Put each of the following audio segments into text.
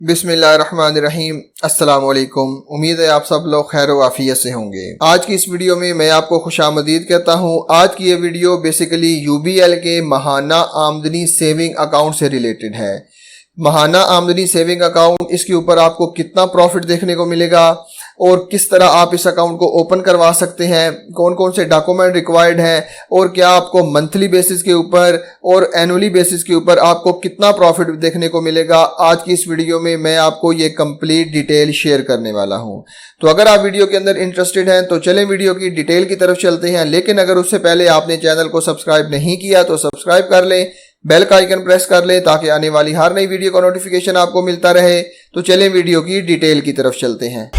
बिस्मिल्लाहिर्रहमानिर्रहीम। अस्सलाम वालेकुम। उम्मीद है आप सब लोग खैर वाफियत से होंगे। आज की इस वीडियो में मैं आपको खुशामदीद कहता हूँ। आज की ये वीडियो बेसिकली यूबीएल के माहाना आमदनी सेविंग अकाउंट से रिलेटेड है। माहाना आमदनी सेविंग अकाउंट, इसके ऊपर आपको कितना प्रॉफिट देखने को मिलेगा और किस तरह आप इस अकाउंट को ओपन करवा सकते हैं, कौन कौन से डॉक्यूमेंट रिक्वायर्ड हैं और क्या आपको मंथली बेसिस के ऊपर और एनुअली बेसिस के ऊपर आपको कितना प्रॉफिट देखने को मिलेगा। आज की इस वीडियो में मैं आपको ये कंप्लीट डिटेल शेयर करने वाला हूं। तो अगर आप वीडियो के अंदर इंटरेस्टेड हैं तो चलें वीडियो की डिटेल की तरफ चलते हैं। लेकिन अगर उससे पहले आपने चैनल को सब्सक्राइब नहीं किया तो सब्सक्राइब कर लें, बेल का आइकन प्रेस कर लें ताकि आने वाली हर नई वीडियो का नोटिफिकेशन आपको मिलता रहे। तो चलें वीडियो की डिटेल की तरफ चलते हैं।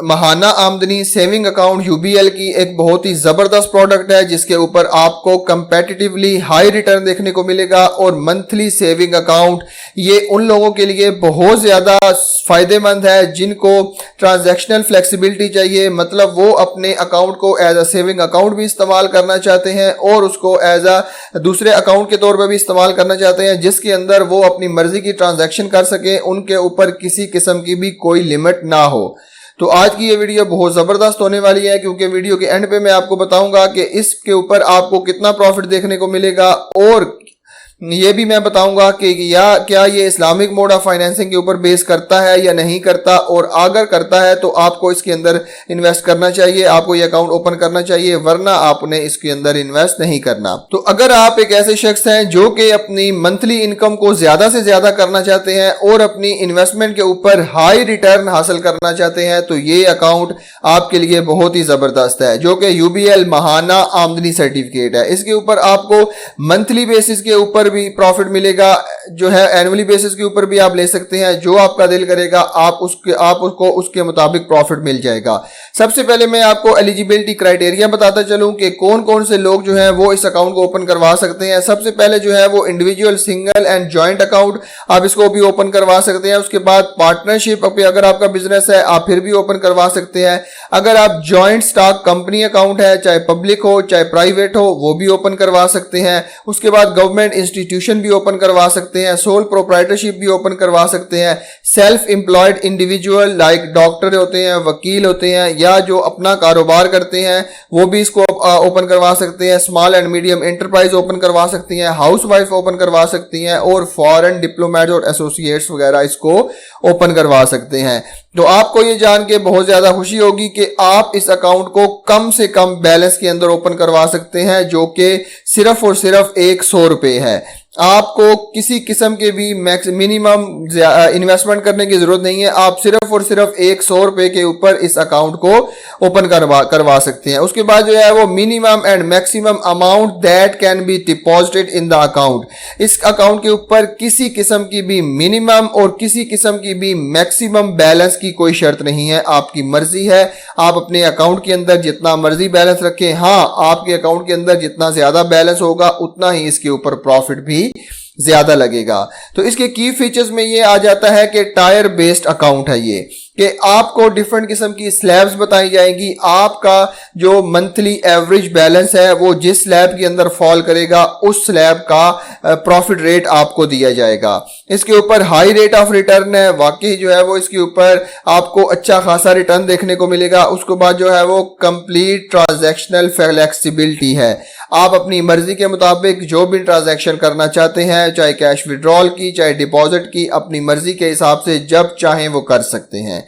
माहाना आमदनी सेविंग अकाउंट यूबीएल की एक बहुत ही जबरदस्त प्रोडक्ट है जिसके ऊपर आपको कंपैटिटिवली हाई रिटर्न देखने को मिलेगा। और मंथली सेविंग अकाउंट ये उन लोगों के लिए बहुत ज्यादा फायदेमंद है जिनको ट्रांजैक्शनल फ्लेक्सिबिलिटी चाहिए, मतलब वो अपने अकाउंट को एज अ सेविंग अकाउंट भी इस्तेमाल करना चाहते हैं और उसको एज अ दूसरे अकाउंट के तौर पर भी इस्तेमाल करना चाहते हैं जिसके अंदर वो अपनी मर्जी की ट्रांजैक्शन कर सके, उनके ऊपर किसी किस्म की भी कोई लिमिट ना हो। तो आज की ये वीडियो बहुत ज़बरदस्त होने वाली है क्योंकि वीडियो के एंड पे मैं आपको बताऊंगा कि इसके ऊपर आपको कितना प्रॉफिट देखने को मिलेगा और ये भी मैं बताऊंगा कि क्या ये इस्लामिक मोड ऑफ फाइनेंसिंग के ऊपर बेस करता है या नहीं करता, और अगर करता है तो आपको इसके अंदर इन्वेस्ट करना चाहिए, आपको ये अकाउंट ओपन करना चाहिए, वरना आपने इसके अंदर इन्वेस्ट नहीं करना। तो अगर आप एक ऐसे शख्स हैं जो कि अपनी मंथली इनकम को ज्यादा से ज्यादा करना चाहते हैं और अपनी इन्वेस्टमेंट के ऊपर हाई रिटर्न हासिल करना चाहते हैं तो ये अकाउंट आपके लिए बहुत ही जबरदस्त है, जो कि यूबीएल माहाना आमदनी सर्टिफिकेट है। इसके ऊपर आपको मंथली बेसिस के ऊपर भी प्रॉफिट मिलेगा, जो है एनुअली बेसिस के ऊपर भी आप ले सकते हैं, जो आपका दिल करेगा आप उसको उसके मुताबिक प्रॉफिट मिल जाएगा। सबसे पहले मैं आपको एलिजिबिलिटी क्राइटेरिया बताता चलूं कि कौन कौन से लोग जो हैं वो इस अकाउंट को ओपन करवा सकते हैं। सबसे पहले जो है वो individual, single and joint account, आप इसको भी ओपन करवा सकते हैं। उसके बाद पार्टनरशिप पे अगर आपका बिजनेस है आप फिर भी ओपन करवा सकते हैं। अगर आप जॉइंट स्टॉक कंपनी अकाउंट है, चाहे पब्लिक हो चाहे प्राइवेट हो, वो भी ओपन करवा सकते हैं। उसके बाद गवर्नमेंट इंस्टीट्यूशन भी ओपन करवा सकते हैं, सोल प्रोप्राइटरशिप भी ओपन करवा सकते हैं, self employed individual like doctor होते हैं, वकील होते हैं, या जो अपना कारोबार करते हैं वो भी इसको ओपन करवा सकते हैं। Small and medium enterprise open करवा सकती हैं, हाउस वाइफ ओपन करवा सकती हैं और फॉरेन डिप्लोमेट और एसोसिएट्स वगैरह इसको ओपन करवा सकते हैं। तो आपको ये जान के बहुत ज्यादा खुशी होगी कि आप इस अकाउंट को कम से कम बैलेंस के अंदर ओपन करवा सकते हैं, जो कि सिर्फ और सिर्फ 100 रुपए है। आपको किसी किस्म के भी मिनिमम इन्वेस्टमेंट करने की जरूरत नहीं है, आप सिर्फ और सिर्फ 100 रुपए के ऊपर इस अकाउंट को ओपन करवा सकते हैं। उसके बाद जो है वो minimum and maximum amount that can be deposited in the account, इस अकाउंट के ऊपर किसी किस्म की भी मिनिमम और किसी किस्म की भी मैक्सिमम बैलेंस की कोई शर्त नहीं है, आपकी मर्जी है। आप अपने अकाउंट के अंदर जितना मर्जी बैलेंस रखें, हाँ आपके अकाउंट के अंदर जितना ज्यादा बैलेंस होगा उतना ही इसके ऊपर प्रॉफिट भी ज्यादा लगेगा। तो इसके की फीचर्स में ये आ जाता है कि टायर बेस्ड अकाउंट है ये, कि आपको डिफरेंट किस्म की स्लैब्स बताई जाएगी। आपका जो मंथली एवरेज बैलेंस है वो जिस स्लैब के अंदर फॉल करेगा उस स्लैब का प्रॉफिट रेट आपको दिया जाएगा। इसके ऊपर हाई रेट ऑफ रिटर्न है, वाकई जो है वो इसके ऊपर आपको अच्छा खासा रिटर्न देखने को मिलेगा। उसके बाद जो है वो कंप्लीट ट्रांजैक्शनल फ्लेक्सिबिलिटी है, आप अपनी मर्जी के मुताबिक जो भी ट्रांजैक्शन करना चाहते हैं, चाहे कैश विड्रॉल की चाहे डिपॉजिट की, अपनी मर्जी के हिसाब से जब चाहें वो कर सकते हैं।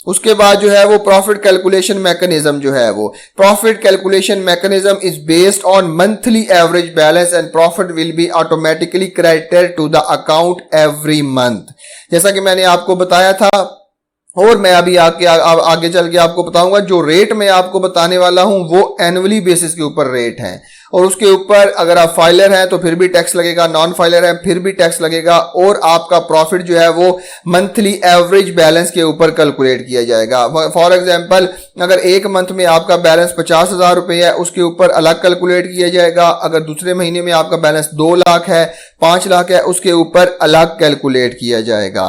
उसके बाद जो है वो प्रॉफिट कैलकुलेशन मैकेनिज्म जो है वो profit calculation mechanism is based on monthly average balance and profit will be automatically credited to the account every month, जैसा कि मैंने आपको बताया था। और मैं अभी आगे चल के आपको बताऊंगा, जो रेट मैं आपको बताने वाला हूं वो एनुअली बेसिस के ऊपर रेट है, और उसके ऊपर अगर आप फाइलर हैं तो फिर भी टैक्स लगेगा, नॉन फाइलर है फिर भी टैक्स लगेगा, और आपका प्रॉफिट जो है वो मंथली एवरेज बैलेंस के ऊपर कैलकुलेट किया जाएगा। फॉर एग्जांपल अगर एक मंथ में आपका बैलेंस 50,000 रुपए है, उसके ऊपर अलग कैलकुलेट किया जाएगा। अगर दूसरे महीने में आपका बैलेंस 2 लाख है, 5 लाख है, उसके ऊपर अलग कैलकुलेट किया जाएगा।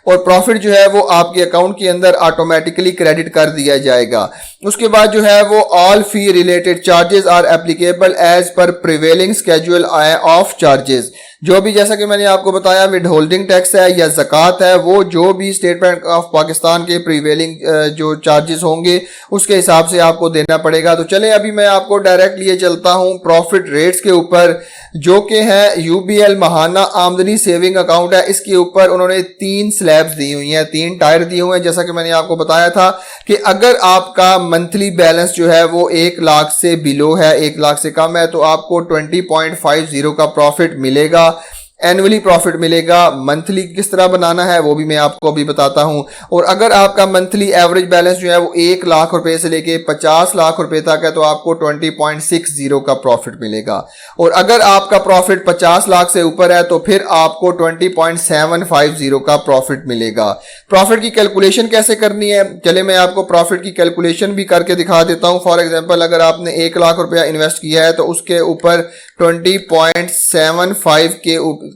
और प्रॉफिट जो है वो आपके अकाउंट के अंदर ऑटोमेटिकली क्रेडिट कर दिया जाएगा। उसके बाद जो है वो all fee related charges are applicable as per prevailing schedule of charges. जो भी जैसा कि मैंने आपको बताया विद होल्डिंग टैक्स है या ज़कात है, वो जो भी स्टेट बैंक ऑफ पाकिस्तान के प्रिवेलिंग जो चार्जेस होंगे उसके हिसाब से आपको देना पड़ेगा। तो चलें अभी मैं आपको डायरेक्ट लिए चलता हूं प्रॉफिट रेट्स के ऊपर, जो कि है यूबीएल महाना आमदनी सेविंग अकाउंट है। इसके ऊपर उन्होंने 3 स्लैब्स दी हुई हैं, 3 टायर दिए हुए हैं। जैसा कि मैंने आपको बताया था कि अगर आपका मंथली बैलेंस जो है वो 1 लाख से बिलो है, 1 लाख से कम है, तो आपको 20.50 का प्रॉफिट मिलेगा, एनुअली प्रॉफिट मिलेगा। मंथली किस तरह बनाना है वो भी मैं आपको अभी बताता हूं। और अगर आपका मंथली एवरेज बैलेंस जो है वो 1 लाख रुपए से लेके 50 लाख रुपए तक है, तो आपको 20.60 का प्रॉफिट मिलेगा। और अगर आपका प्रॉफिट 50 लाख से ऊपर है तो फिर आपको 20.750 का प्रॉफिट मिलेगा। प्रॉफिट की कैलकुलेशन कैसे करनी है, चले मैं आपको प्रॉफिट की कैलकुलेशन भी करके दिखा देता हूं। फॉर एग्जांपल अगर आपने 1 लाख रुपया इन्वेस्ट किया है तो उसके ऊपर 20.75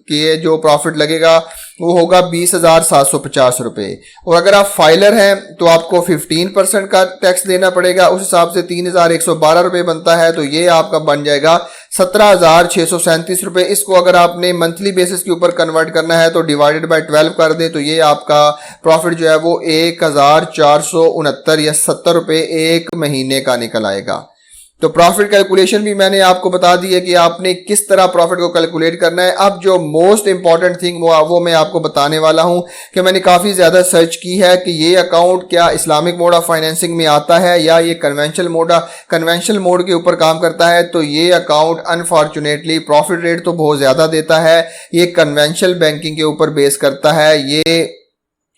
के जो प्रॉफिट लगेगा वो होगा 20,750 रुपए। और अगर आप फाइलर हैं तो आपको 15% का टैक्स देना पड़ेगा, उस हिसाब से 3,112 रुपए बनता है, तो ये आपका बन जाएगा 17,637 रुपए। इसको अगर आपने मंथली बेसिस के ऊपर कन्वर्ट करना है तो डिवाइडेड बाय 12 कर दें, तो ये आपका प्रॉफिट जो है वो 1,469 या 70 रुपए एक महीने का निकल आएगा। तो प्रॉफिट कैलकुलेशन भी मैंने आपको बता दी है कि आपने किस तरह प्रॉफिट को कैलकुलेट करना है। अब जो मोस्ट इंपॉर्टेंट थिंग वो मैं आपको बताने वाला हूं कि मैंने काफ़ी ज़्यादा सर्च की है कि ये अकाउंट क्या इस्लामिक मोड ऑफ फाइनेंसिंग में आता है या ये कन्वेंशनल मोड के ऊपर काम करता है। तो ये अकाउंट अनफॉर्चुनेटली प्रॉफिट रेट तो बहुत ज़्यादा देता है, ये कन्वेंशनल बैंकिंग के ऊपर बेस करता है, ये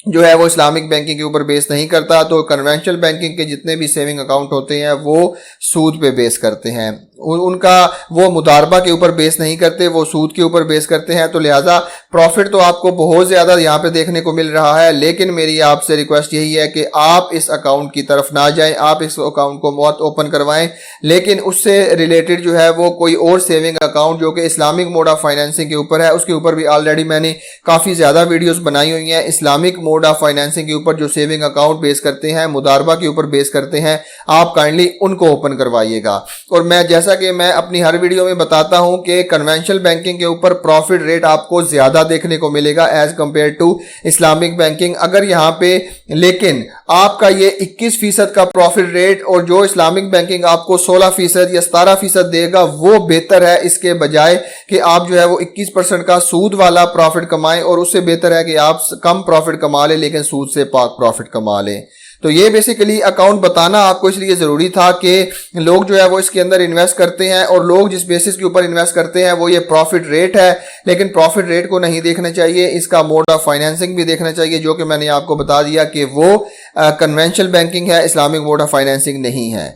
जो है वो इस्लामिक बैंकिंग के ऊपर बेस नहीं करता। तो कन्वेंशनल बैंकिंग के जितने भी सेविंग अकाउंट होते हैं वो सूद पे बेस करते हैं, उनका वो मुदारबा के ऊपर बेस नहीं करते, वो सूद के ऊपर बेस करते हैं। तो लिहाजा प्रॉफिट तो आपको बहुत ज़्यादा यहाँ पे देखने को मिल रहा है, लेकिन मेरी आपसे रिक्वेस्ट यही है कि आप इस अकाउंट की तरफ ना जाएं, आप इस अकाउंट को मौत ओपन करवाएं, लेकिन उससे रिलेटेड जो है वो कोई और सेविंग अकाउंट जो कि इस्लामिक मोड ऑफ फाइनेंसिंग के ऊपर है, उसके ऊपर भी ऑलरेडी मैंने काफ़ी ज़्यादा वीडियोज़ बनाई हुई हैं। इस्लामिक मोड ऑफ फाइनेंसिंग के ऊपर जो सेविंग अकाउंट बेस करते हैं, मुदारबा के ऊपर बेस करते हैं, आप काइंडली उनको ओपन करवाइएगा। और मैं जैसा कि मैं अपनी हर वीडियो में बताता हूं कि कन्वेंशनल बैंकिंग के ऊपर प्रॉफिट रेट आपको ज्यादा देखने को मिलेगा as compare to Islamic banking. अगर यहां पे लेकिन आपका ये 21% का प्रॉफिट रेट और जो इस्लामिक बैंकिंग आपको 16% या 17% देगा वो बेहतर है, इसके बजाय कि आप जो है वो 21% का सूद वाला प्रॉफिट कमाएं, और उससे बेहतर है कि आप कम प्रॉफिट कमा लें लेकिन सूद से पाक प्रॉफिट कमा लें। तो ये बेसिकली अकाउंट बताना आपको इसलिए ज़रूरी था कि लोग जो है वो इसके अंदर इन्वेस्ट करते हैं, और लोग जिस बेसिस के ऊपर इन्वेस्ट करते हैं वो ये प्रॉफिट रेट है, लेकिन प्रॉफिट रेट को नहीं देखना चाहिए, इसका मोड ऑफ फाइनेंसिंग भी देखना चाहिए, जो कि मैंने आपको बता दिया कि वो कन्वेंशनल बैंकिंग है, इस्लामिक मोड ऑफ फाइनेंसिंग नहीं है।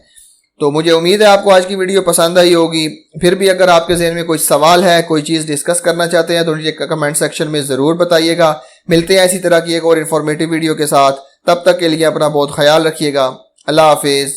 तो मुझे उम्मीद है आपको आज की वीडियो पसंद आई होगी। फिर भी अगर आपके जहन में कोई सवाल है, कोई चीज़ डिस्कस करना चाहते हैं तो मुझे कमेंट सेक्शन में ज़रूर बताइएगा। मिलते हैं इसी तरह की एक और इन्फॉर्मेटिव वीडियो के साथ, तब तक के लिए अपना बहुत ख्याल रखिएगा। अल्लाह हाफिज़।